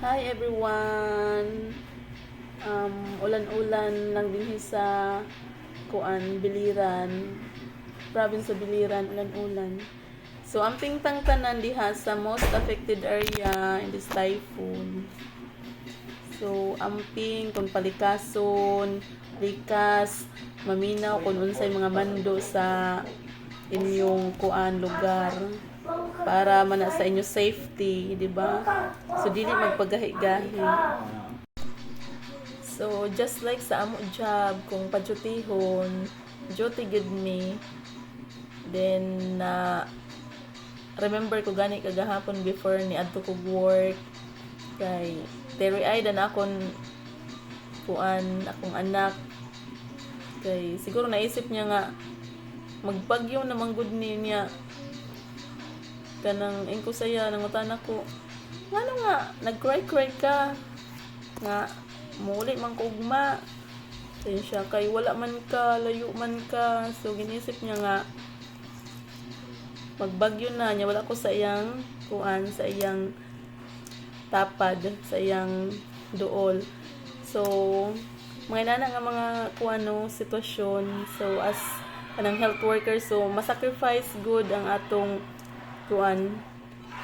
Hi everyone. Ulan-ulan lang din sa Biliran. Province sa Biliran, ulan-ulan. So, ang pingtang tanan diha sa most affected area in this typhoon. So, amping kung palikason, likas, maminaw kung unsay mga bando sa inyong lugar para man sa inyo safety, di ba? So dili magpagahi-gahi. So just like sa amo job kung padyutihon, duty gid me. Then remember ko gani kagahapon before ni adto ko work kay teary-eyed na akong akong anak kay siguro naisip niya nga magbagyo na manggod niya kanang ingko saya nangutan ako ngano nga nag-cry ka nga muli man ko ugma siya kay wala man ka layo man ka so ginisip niya nga magbagyo na niya wala ko sa iyang sa iyang tapad sa iyang duol so mga nana nga mga sitwasyon so as kanang health worker so masacrifice good ang atong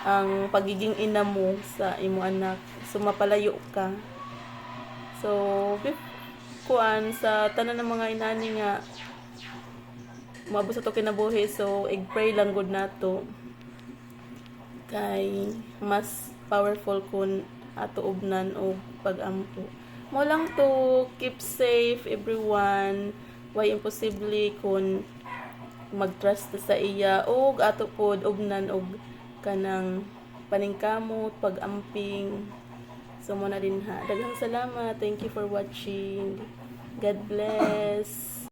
ang pagiging ina mo sa imo anak so mapalayo ka so sa tanan ng mga inani nga maabot sa to kinabuhi so pray lang good nato kay mas powerful kun ato ubnan o pag-ampo mo lang to keep safe everyone why imposible kun mag-trust sa iya og ato pod ubnan og kanang paningkamot pag-amping so mo na din ha daghang salamat thank you for watching God bless.